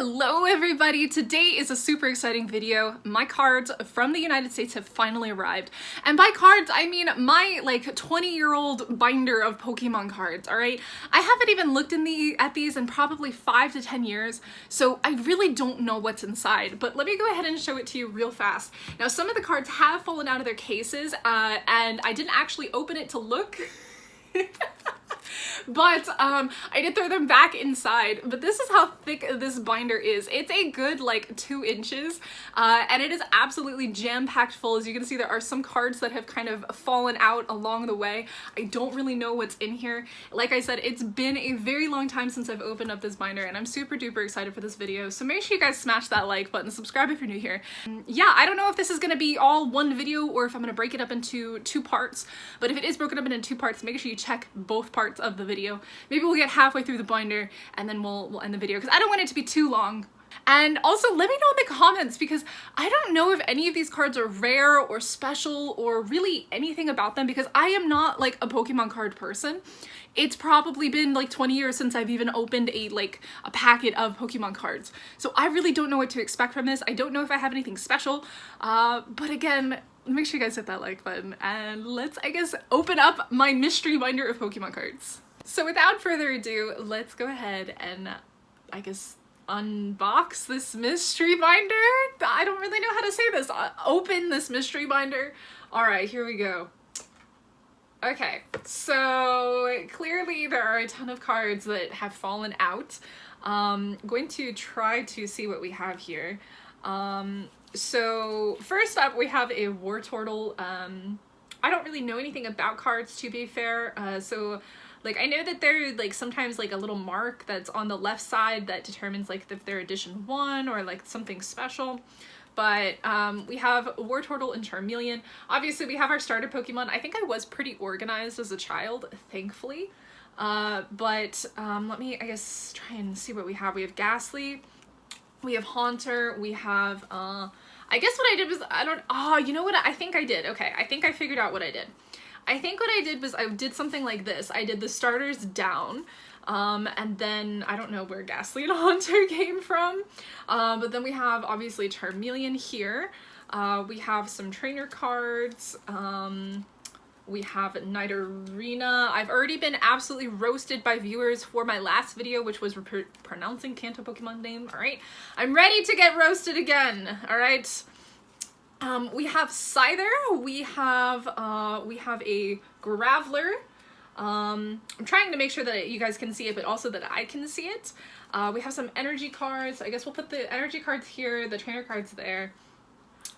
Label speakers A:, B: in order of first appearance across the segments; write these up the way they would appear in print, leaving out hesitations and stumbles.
A: Hello everybody! Today is a super exciting video. My cards from the United States have finally arrived. And by cards, I mean my 20-year-old binder of Pokemon cards, alright? I haven't even looked at these in probably 5 to 10 years, so I really don't know what's inside. But let me go ahead and show it to you real fast. Now some of the cards have fallen out of their cases, and I didn't actually open it to look. But I did throw them back inside. But this is how thick this binder is. It's a good 2 inches, and it is absolutely jam-packed full. As you can see, there are some cards that have kind of fallen out along the way. I don't really know what's in here. Like I said, it's been a very long time since I've opened up this binder, and I'm super duper excited for this video. So make sure you guys smash that like button, subscribe if you're new here. Yeah, I don't know if this is gonna be all one video or if I'm gonna break it up into 2 parts, but if it is broken up into 2 parts, make sure you check both parts of the video. Maybe we'll get halfway through the binder and then we'll end the video because I don't want it to be too long. And also let me know in the comments because I don't know if any of these cards are rare or special or really anything about them because I am not a Pokemon card person. It's probably been 20 years since I've even opened a packet of Pokemon cards. So I really don't know what to expect from this. I don't know if I have anything special, but again, make sure you guys hit that like button and let's, I guess, open up my mystery binder of Pokemon cards. So without further ado, let's go ahead and, I guess, unbox this mystery binder? I don't really know how to say this. Open this mystery binder. Alright, here we go. Okay, so clearly there are a ton of cards that have fallen out. Going to try to see what we have here. So first up we have a Wartortle. I don't really know anything about cards, to be fair, so I know that they're sometimes a little mark that's on the left side that determines if they're edition 1 or something special. But we have Wartortle and Charmeleon. Obviously we have our starter Pokemon. I think I was pretty organized as a child, thankfully. But let me, I guess, try and see what we have. We have Ghastly, we have Haunter, we have, I guess what I did was, you know what, I think I did. Okay, I think I figured out what I did. I think what I did was I did something like this. I did the starters down, and then I don't know where Ghastly and Haunter came from, but then we have obviously Charmeleon here. We have some trainer cards. We have Nidorina. I've already been absolutely roasted by viewers for my last video, which was pronouncing Kanto Pokemon name. All right, I'm ready to get roasted again. All right. We have Scyther, we have a Graveler. I'm trying to make sure that you guys can see it, but also that I can see it. We have some energy cards. I guess we'll put the energy cards here, the trainer cards there.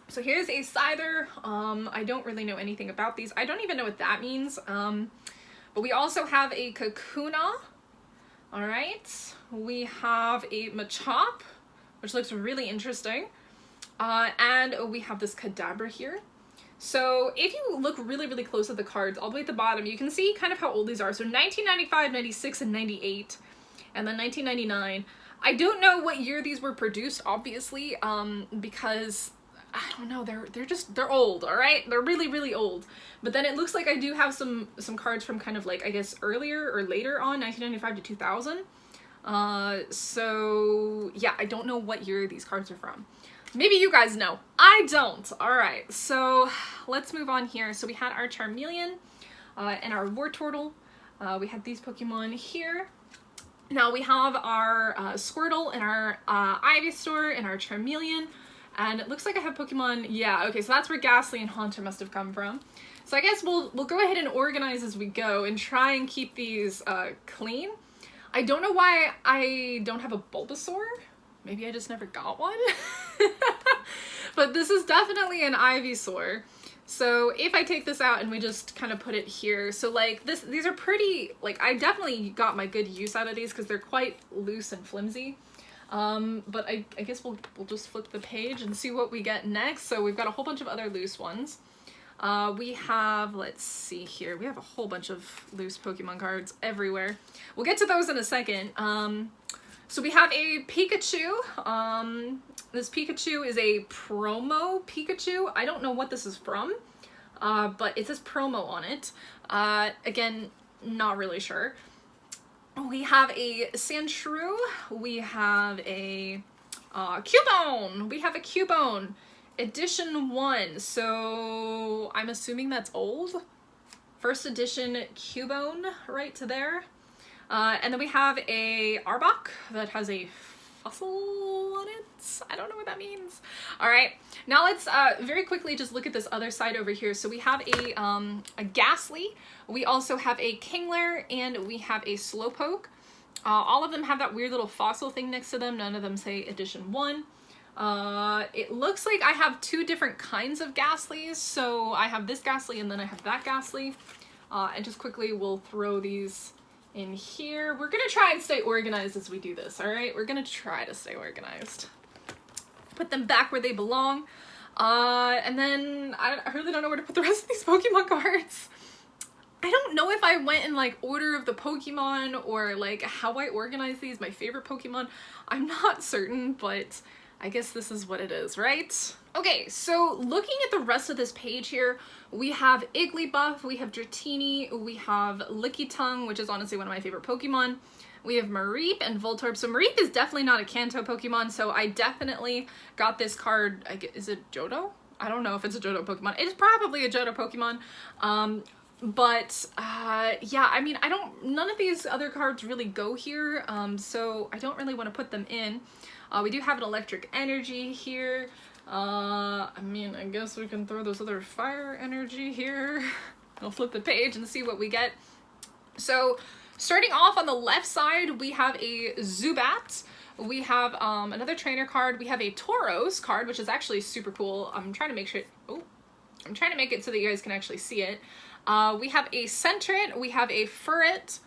A: So here's a Scyther. I don't really know anything about these. I don't even know what that means. But we also have a Kakuna. All right. We have a Machop, which looks really interesting. And we have this Kadabra here. So if you look really, really close at the cards, all the way at the bottom, you can see kind of how old these are. So 1995, 96, and 98, and then 1999. I don't know what year these were produced, obviously, because I don't know, they're old, all right? They're really, really old. But then it looks like I do have some cards from kind of I guess earlier or later on, 1995 to 2000. So yeah, I don't know what year these cards are from. Maybe you guys know. I don't. Alright, so let's move on here. So we had our Charmeleon and our Wartortle. We had these Pokemon here. Now we have our Squirtle and our Ivysaur and our Charmeleon. And it looks like I have Pokemon. Yeah, okay, so that's where Ghastly and Haunter must have come from. So I guess we'll go ahead and organize as we go and try and keep these clean. I don't know why I don't have a Bulbasaur. Maybe I just never got one. But this is definitely an Ivysaur. So if I take this out and we just kind of put it here, so these are pretty, I definitely got my good use out of these because they're quite loose and flimsy. But I guess we'll just flip the page and see what we get next. So we've got a whole bunch of other loose ones. We have, let's see here, we have a whole bunch of loose Pokemon cards everywhere. We'll get to those in a second. So we have a Pikachu. This Pikachu is a promo Pikachu. I don't know what this is from, but it says promo on it. Again, not really sure. We have a Sandshrew. We have a Cubone. We have a Cubone. Edition 1. So I'm assuming that's old. First edition Cubone right to there. And then we have a Arbok that has a fossil on it. I don't know what that means. All right, now let's very quickly just look at this other side over here. So we have a Ghastly, we also have a Kingler, and we have a Slowpoke. All of them have that weird little fossil thing next to them. None of them say edition 1. It looks like I have 2 different kinds of Ghastlies. So I have this Ghastly and then I have that Ghastly. And just quickly we'll throw these in here. We're gonna try and stay organized as we do this, all right? We're gonna try to stay organized. Put them back where they belong. And then I really don't know where to put the rest of these Pokemon cards. I don't know if I went in like order of the Pokemon or like how I organize these, my favorite Pokemon. I'm not certain, but I guess this is what it is, right? Okay, so looking at the rest of this page here, we have Igglybuff, we have Dratini, we have Lickitung, which is honestly one of my favorite Pokemon. We have Mareep and Voltorb. So Mareep is definitely not a Kanto Pokemon, so I definitely got this card. Is it Johto? I don't know if it's a Johto Pokemon. It is probably a Johto Pokemon. Yeah, I mean, none of these other cards really go here, so I don't really want to put them in. We do have an Electric Energy here. I mean, I guess we can throw this other Fire Energy here. I'll flip the page and see what we get. So, starting off on the left side, we have a Zubat. We have another trainer card. We have a Tauros card, which is actually super cool. I'm trying to make sure, I'm trying to make it so that you guys can actually see it. We have a Sentret, we have a Furret.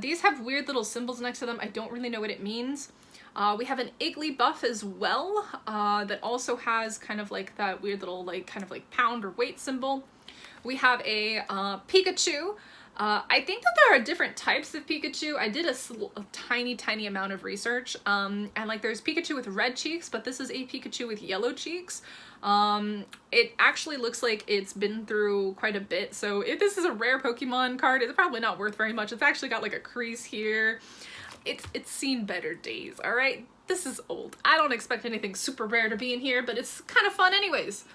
A: These have weird little symbols next to them. I don't really know what it means. We have an Igglybuff as well, that also has kind of like that weird little like kind of like pound or weight symbol. We have a Pikachu. I think that there are different types of Pikachu. I did a tiny amount of research, and like there's Pikachu with red cheeks, but this is a Pikachu with yellow cheeks. It actually looks like it's been through quite a bit, so if this is a rare Pokemon card, it's probably not worth very much. It's actually got like a crease here. It's seen better days, all right? This is old. I don't expect anything super rare to be in here, but it's kind of fun anyways.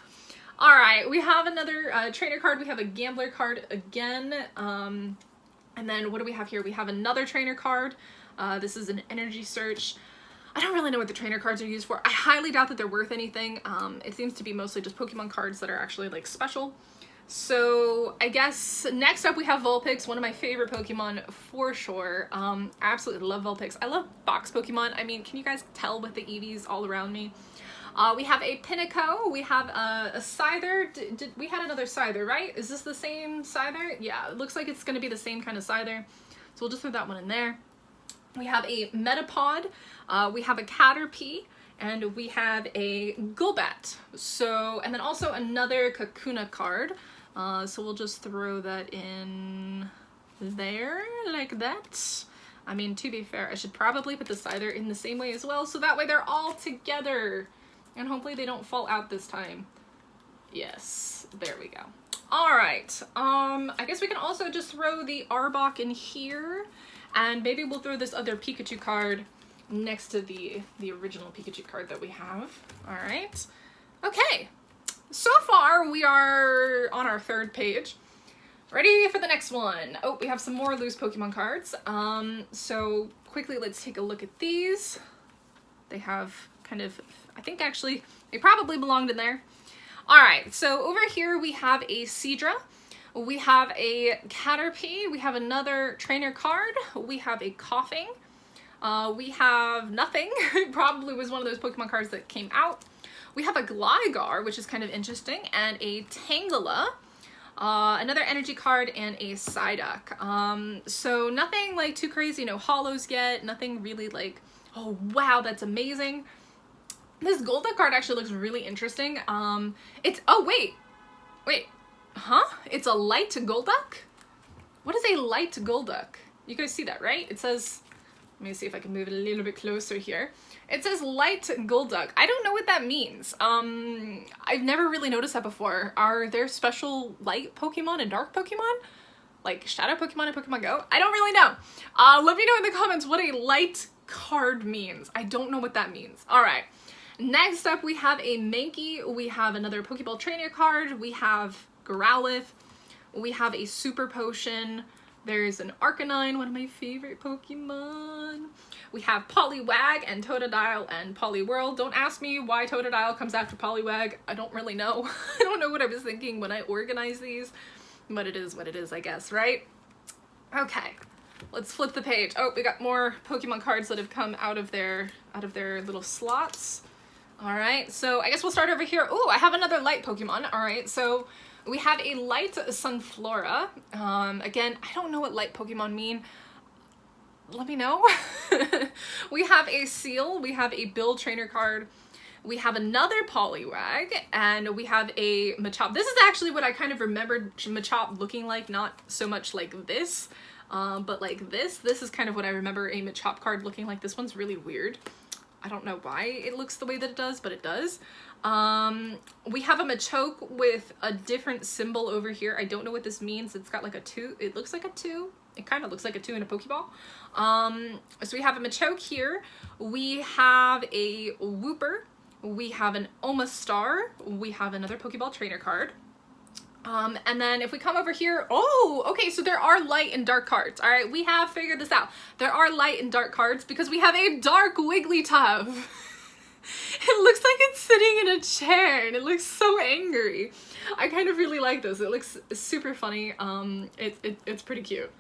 A: All right, we have another trainer card. We have a Gambler card again. And then what do we have here? We have another trainer card. This is an Energy Search. I don't really know what the trainer cards are used for. I highly doubt that they're worth anything. It seems to be mostly just Pokemon cards that are actually like special. So I guess next up we have Vulpix, one of my favorite Pokemon for sure. I absolutely love Vulpix. I love box Pokemon. I mean, can you guys tell with the Eevees all around me? We have a Pinnacle, we have a Scyther. We had another Scyther, right? Is this the same Scyther? Yeah, it looks like it's going to be the same kind of Scyther. So we'll just throw that one in there. We have a Metapod, we have a Caterpie, and we have a Golbat. So, and then also another Kakuna card. So we'll just throw that in there like that. I mean, to be fair, I should probably put the Scyther in the same way as well, so that way they're all together. And hopefully they don't fall out this time. Yes, there we go. All right, I guess we can also just throw the Arbok in here, and maybe we'll throw this other Pikachu card next to the original Pikachu card that we have. All right, okay. So far, we are on our 3rd page. Ready for the next one. Oh, we have some more loose Pokemon cards. So quickly, let's take a look at these. They have kind of, I think actually, they probably belonged in there. All right, so over here we have a Seadra. We have a Caterpie. We have another trainer card. We have a Coughing. We have nothing. It probably was one of those Pokemon cards that came out. We have a Gligar, which is kind of interesting, and a Tangela, another energy card, and a Psyduck. So nothing like too crazy, no holos yet, nothing really like, oh wow, that's amazing. This Golduck card actually looks really interesting. Oh wait, huh? It's a light Golduck? What is a light Golduck? You guys see that, right? It says, let me see if I can move it a little bit closer here. It says light Golduck. I don't know what that means. I've never really noticed that before. Are there special light Pokemon and dark Pokemon? Like Shadow Pokemon and Pokemon Go? I don't really know. Let me know in the comments what a light card means. I don't know what that means. All right. Next up, we have a Mankey. We have another Pokeball Trainer card. We have Growlithe. We have a Super Potion. There's an Arcanine, one of my favorite Pokemon. We have Poliwag and Totodile and Poliwhirl. Don't ask me why Totodile comes after Poliwag. I don't really know. I don't know what I was thinking when I organized these, but it is what it is, I guess, right? Okay, let's flip the page. Oh, we got more Pokemon cards that have come out of their little slots. All right, so I guess we'll start over here. Oh, I have another light Pokemon. All right, so we have a light Sunflora. Again, I don't know what light Pokemon mean. Let me know. We have a Seal. We have a Bill Trainer card. We have another Poliwag, and we have a Machop. This is actually what I kind of remembered Machop looking like, not so much like this, but like this. This is kind of what I remember a Machop card looking like. This one's really weird. I don't know why it looks the way that it does, but it does. We have a Machoke with a different symbol over here. I don't know what this means. It's got like a 2. It looks like a 2. It kind of looks like a 2 in a Pokeball. So we have a Machoke here. We have a Wooper. We have an Omastar. We have another Pokeball Trainer card. And then if we come over here, oh, okay, so there are light and dark cards. All right, we have figured this out. There are light and dark cards because we have a dark Wigglytuff. It looks like it's sitting in a chair and it looks so angry. I kind of really like this. It looks super funny. It's pretty cute.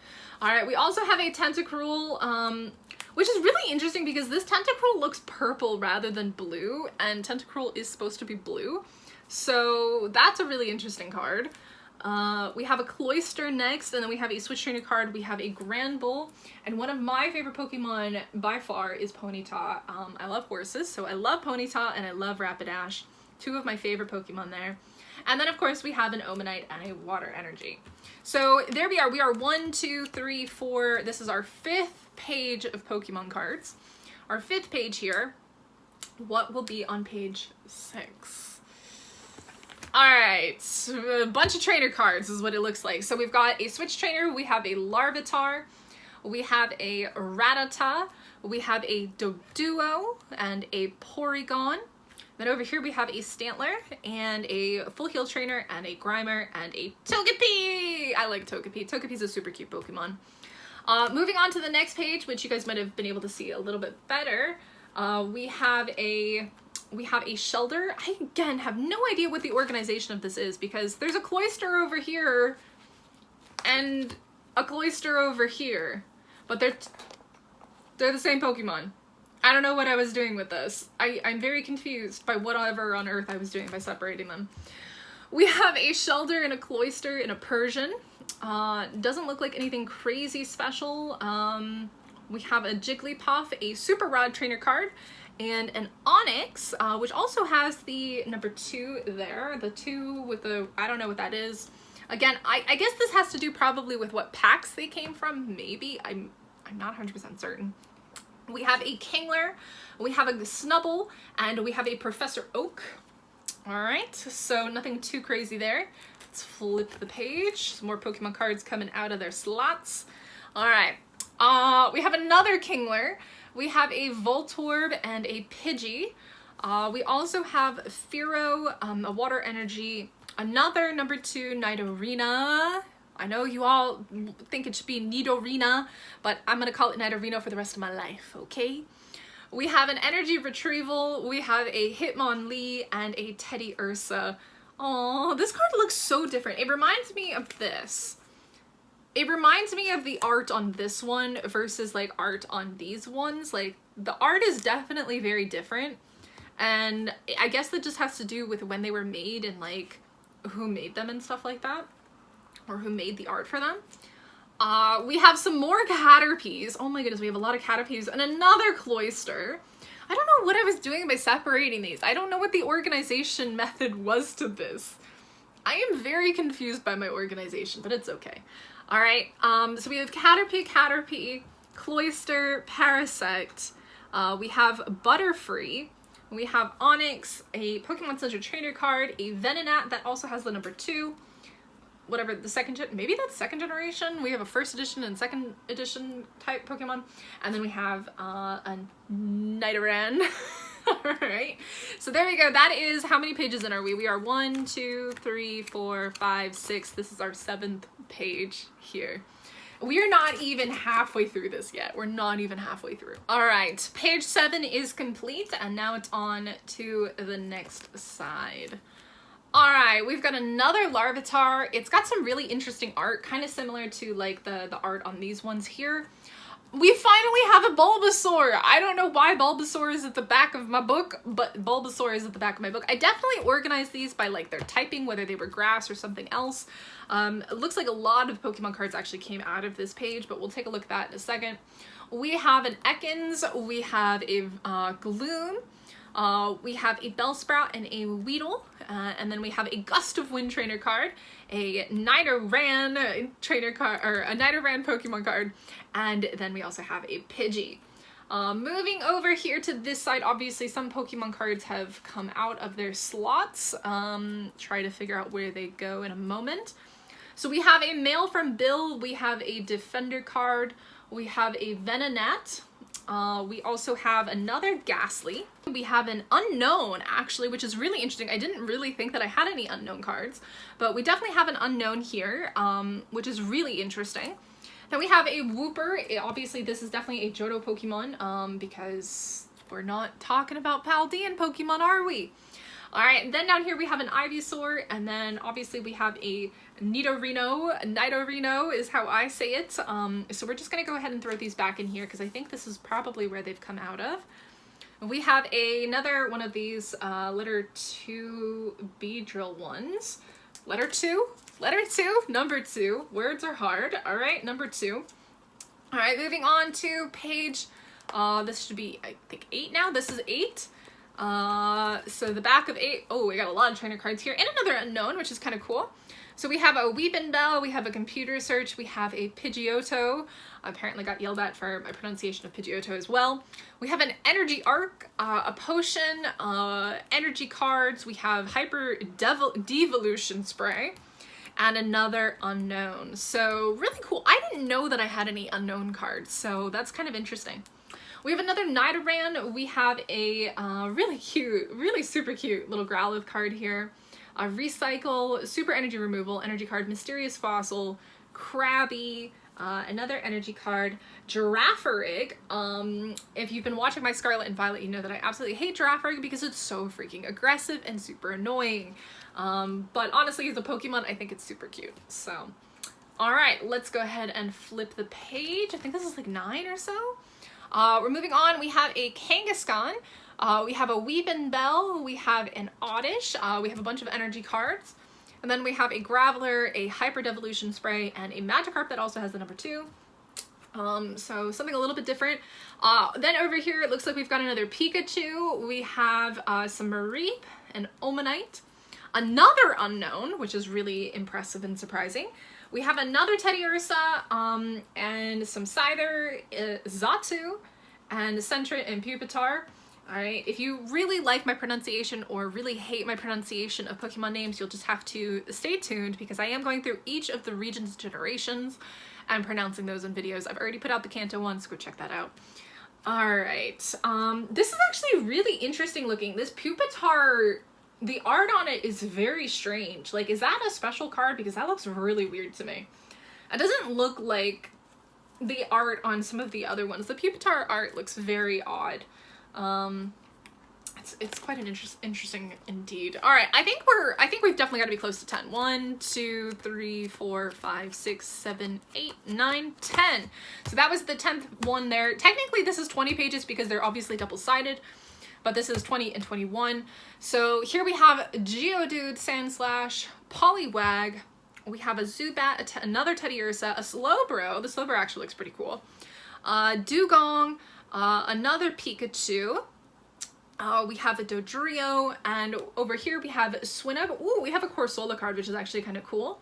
A: All right, we also have a Tentacruel, which is really interesting because this Tentacruel looks purple rather than blue, and Tentacruel is supposed to be blue. So that's a really interesting card. We have a Cloyster next, and then we have a Switch Trainer card. We have a Granbull, and one of my favorite Pokemon by far is Ponyta. I love horses, so I love Ponyta and I love Rapidash. Two of my favorite Pokemon there. And then of course we have an Omanite and a Water Energy. So there we are. We are 1, 2, 3, 4. This is our 5th page of Pokemon cards. Our 5th page here. What will be on page 6? Alright, a bunch of trainer cards is what it looks like. So we've got a Switch Trainer, we have a Larvitar, we have a Rattata, we have a Doduo, and a Porygon. Then over here we have a Stantler, and a Full Heal Trainer, and a Grimer, and a Togepi! I like Togepi. Togepi's a super cute Pokemon. Moving on to the next page, which you guys might have been able to see a little bit better, we have a Shelder. I, again, have no idea what the organization of this is because there's a Cloyster over here and a Cloyster over here, but they're the same Pokemon. I don't know what I was doing with this. I'm very confused by whatever on earth I was doing by separating them. We have a Shelder and a Cloyster and a Persian. Doesn't look like anything crazy special. We have a Jigglypuff, a Super Rod Trainer card, and an Onyx, which also has the number 2 there. The 2 with the, I don't know what that is. Again, I guess this has to do probably with what packs they came from, maybe. I'm not 100% certain. We have a Kingler, we have a Snubbull, and we have a Professor Oak. Alright, so nothing too crazy there. Let's flip the page. Some more Pokemon cards coming out of their slots. Alright, we have another Kingler. We have a Voltorb and a Pidgey. We also have Fearow, a Water Energy, another number 2 Nidorina. I know you all think it should be Nidorina, but I'm gonna call it Nidorino for the rest of my life, okay? We have an Energy Retrieval, we have a Hitmonlee, and a Teddy Ursa. Aww, this card looks so different. It reminds me of this. It reminds me of the art on this one versus like art on these ones. Like the art is definitely very different, and I guess that just has to do with when they were made and like who made them and stuff like that, or who made the art for them. We have some more Caterpies. Oh my goodness, we have a lot of Caterpies and another Cloyster. I don't know what I was doing by separating these. I don't know what the organization method was to this. I am very confused by my organization, but it's okay. All right, so we have Caterpie, Cloyster, Parasect, we have Butterfree, we have Onyx, a Pokemon Center Trainer card, a Venonat that also has the number 2, whatever the maybe that's second generation. We have a first edition and second edition type Pokemon, and then we have a Nidoran. All right, so there we go. That is, how many pages in are we? We are 1, 2, 3, 4, 5, 6. This is our 7th page here. We're not even halfway through this yet. We're not even halfway through. All right, page 7 is complete, and now it's on to the next side. All right, we've got another Larvitar. It's got some really interesting art, kind of similar to like the art on these ones here. We finally have a Bulbasaur. I don't know why Bulbasaur is at the back of my book, but Bulbasaur is at the back of my book. I definitely organized these by like their typing, whether they were grass or something else. It looks like a lot of Pokemon cards actually came out of this page, but we'll take a look at that in a second. We have an Ekans, we have a Gloom, we have a Bellsprout and a Weedle, and then we have a Gust of Wind trainer card, a Nidoran trainer card, or a Nidoran Pokemon card, and then we also have a Pidgey. Moving over here to this side, obviously some Pokemon cards have come out of their slots. Try to figure out where they go in a moment. So we have a Mail from Bill, we have a Defender card, we have a Venonat, we also have another Ghastly. We have an Unknown, actually, which is really interesting. I didn't really think that I had any Unknown cards, but we definitely have an Unknown here, which is really interesting. Then we have a Wooper. Obviously, this is definitely a Johto Pokemon, because we're not talking about Paldean Pokemon, are we? Alright, then down here we have an Ivysaur, and then obviously we have a Nidorino is how I say it. So we're just gonna go ahead and throw these back in here because I think this is probably where they've come out of. We have another one of these letter 2 Beedrill ones. Letter 2, number 2. Words are hard. Alright, number 2. Alright, moving on to page, this should be, I think, 8 now. This is 8. So the back of 8, oh, we got a lot of trainer cards here, and another Unknown, which is kind of cool. So we have a Weepinbell, we have a Computer Search, we have a Pidgeotto. I apparently got yelled at for my pronunciation of Pidgeotto as well. We have an Energy Arc, a Potion, Energy Cards, we have Hyper Devolution Spray, and another Unknown. So really cool. I didn't know that I had any Unknown cards, so that's kind of interesting. We have another Nidoran. We have a really cute, really super cute little Growlithe card here. A Recycle, Super Energy Removal, Energy card, Mysterious Fossil, Krabby, another energy card, Girafarig. If you've been watching my Scarlet and Violet, you know that I absolutely hate Girafarig because it's so freaking aggressive and super annoying. But honestly, as a Pokemon, I think it's super cute. So, alright, let's go ahead and flip the page. I think this is like 9 or so. We're moving on. We have a Kangaskhan, we have a Weepinbell, we have an Oddish, we have a bunch of energy cards, and then we have a Graveler, a Hyper Devolution Spray, and a Magikarp that also has the number 2. So something a little bit different. Then over here it looks like we've got another Pikachu, we have some Mareep, an Omanite, another Unknown, which is really impressive and surprising. We have another Teddiursa, and some Scyther, Xatu, and Sentret and Pupitar. Alright, if you really like my pronunciation or really hate my pronunciation of Pokemon names, you'll just have to stay tuned because I am going through each of the region's generations and pronouncing those in videos. I've already put out the Kanto one, so go check that out. Alright, this is actually really interesting looking. This Pupitar, the art on it is very strange. Like, is that a special card? Because that looks really weird to me. It doesn't look like the art on some of the other ones. The Pupitar art looks very odd. It's quite an interesting indeed. All right, I think we've definitely got to be close to 10. 1, 2, 3, 4, 5, 6, 7, 8, 9, 10. So that was the 10th one there. Technically, this is 20 pages because they're obviously double-sided, but this is 20 and 21. So here we have Geodude, Sandslash, Poliwag. We have a Zubat, another Teddiursa, a Slowbro. The Slowbro actually looks pretty cool. Dugong. Another Pikachu, we have a Dodrio, and over here we have Swinub. Ooh, we have a Corsola card, which is actually kind of cool.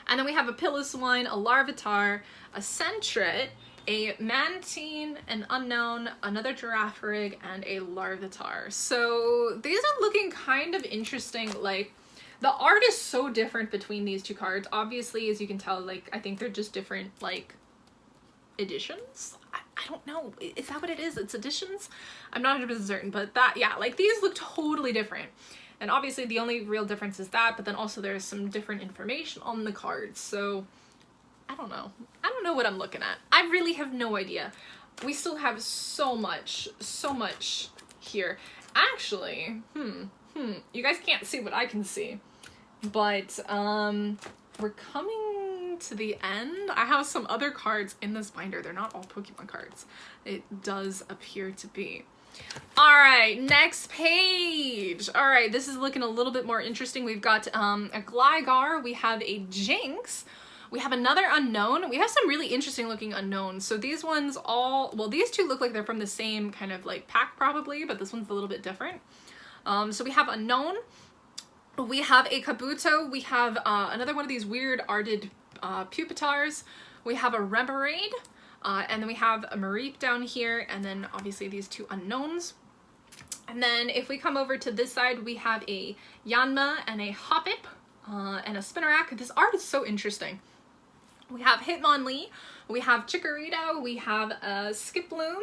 A: And then we have a Piloswine, a Larvitar, a Sentret, a Mantine, an Unknown, another Girafarig, and a Larvitar. So these are looking kind of interesting. Like, The art is so different between these two cards. Obviously, as you can tell, like, I think they're just different, like, editions? I don't know. Is that what it is? It's editions? I'm not 100% certain, but that, yeah, like, these look totally different. And obviously, the only real difference is that, but then also there's some different information on the cards, so I don't know. I don't know what I'm looking at. I really have no idea. We still have so much here. Actually, you guys can't see what I can see, but we're coming to the end. I have some other cards in this binder. They're not all Pokemon cards. It does appear to be. All right, next page. All right, this is looking a little bit more interesting. We've got a Gligar, we have a Jinx, we have another unknown. We have some really interesting looking unknowns. So these ones all, well, these two look like they're from the same kind of like pack probably, but this one's a little bit different. So we have unknown, we have a Kabuto, we have another one of these weird arted Pupitars, we have a Remoraid, and then we have a Mareep down here, and then obviously these two unknowns. And then if we come over to this side, we have a Yanma and a Hoppip, and a Spinarak. This art is so interesting. We have Hitmonlee, we have Chikorita, we have a Skiploom,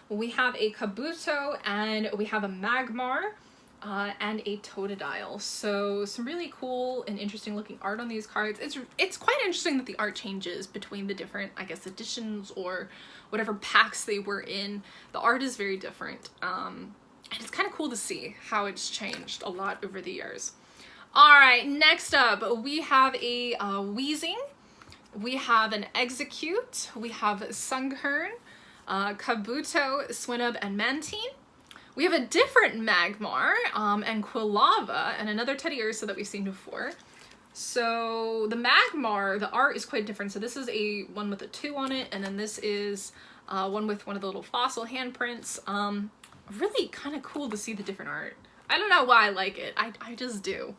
A: we have a Kabuto, and we have a Magmar, and a Totodile. So some really cool and interesting looking art on these cards. It's quite interesting that the art changes between the different, I guess, editions or whatever packs they were in. The art is very different, and it's kind of cool to see how it's changed a lot over the years. All right, next up we have a Weezing, we have an Execute, we have Sunghurn, Kabuto, Swinub, and Mantine. We have a different Magmar, and Quilava, and another Teddy Ursa that we've seen before. So the Magmar, the art is quite different. So this is a one with a 2 on it, and then this is one with one of the little fossil handprints. Really kind of cool to see the different art. I don't know why I like it. I just do.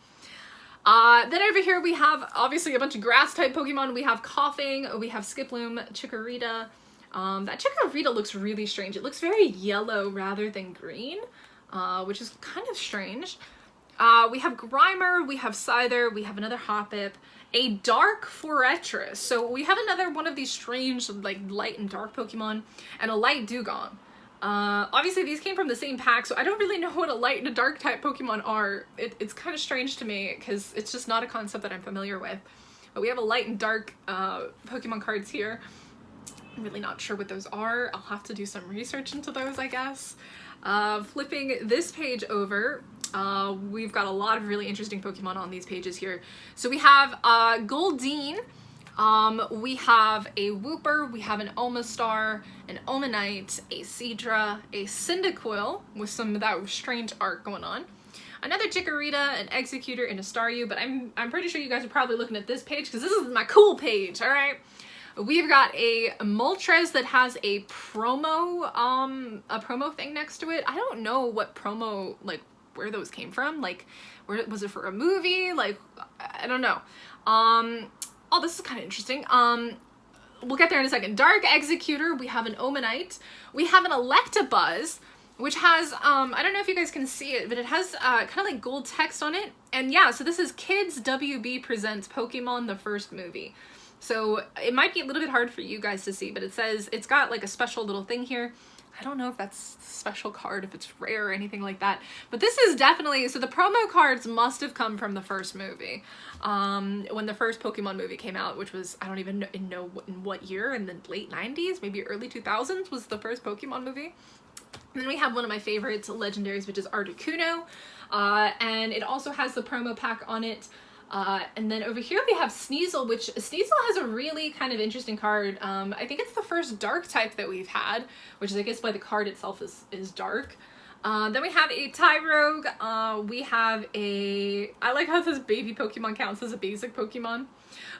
A: Then over here we have obviously a bunch of grass type Pokemon. We have Coughing, we have Skiploom, Chikorita. That Chikorita looks really strange. It looks very yellow rather than green, which is kind of strange. We have Grimer, we have Scyther, we have another Hoppip, a Dark Forretress. So we have another one of these strange like light and dark Pokemon, and a light Dugong. Obviously these came from the same pack, so I don't really know what a light and a dark type Pokemon are. It's kind of strange to me because it's just not a concept that I'm familiar with. But we have a light and dark Pokemon cards here. I'm really not sure what those are. I'll have to do some research into those, I guess. Flipping this page over, we've got a lot of really interesting Pokemon on these pages here. So we have Goldeen, we have a Wooper, we have an Omastar, an Omanite, a Seadra, a Cyndaquil with some of that strange art going on, another Chikorita, an Executor, and a Staryu, but I'm pretty sure you guys are probably looking at this page because this is my cool page, all right? We've got a Moltres that has a promo thing next to it. I don't know what promo, like, where those came from. Like, where was it for a movie? Like, I don't know. Oh, this is kind of interesting. We'll get there in a second. Dark Executor, we have an Omanite. We have an Electabuzz, which has, I don't know if you guys can see it, but it has kind of like gold text on it. And yeah, so this is Kids WB Presents Pokemon, the first movie. So it might be a little bit hard for you guys to see, but it says, it's got like a special little thing here. I don't know if that's a special card, if it's rare or anything like that, but this is definitely, so the promo cards must have come from the first movie. When the first Pokemon movie came out, which was, I don't even know in what year, in the late 90s, maybe early 2000s was the first Pokemon movie. And then we have one of my favorites, legendaries, which is Articuno, and it also has the promo pack on it. And then over here we have Sneasel, which Sneasel has a really kind of interesting card. I think it's the first dark type that we've had, which is I guess why the card itself is dark. Then we have a Tyrogue, we have a, I like how this baby Pokemon counts as a basic Pokemon.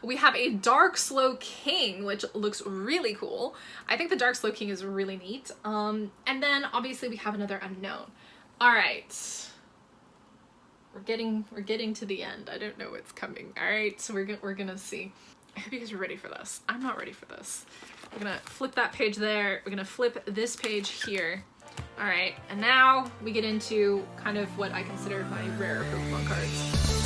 A: We have a Dark Slow King, which looks really cool. I think the Dark Slow King is really neat. And then obviously we have another unknown. All right. We're getting to the end. I don't know what's coming. All right, so we're gonna see. I hope you guys are ready for this. I'm not ready for this. We're gonna flip that page there. We're gonna flip this page here. All right, and now we get into kind of what I consider my rare Pokemon cards.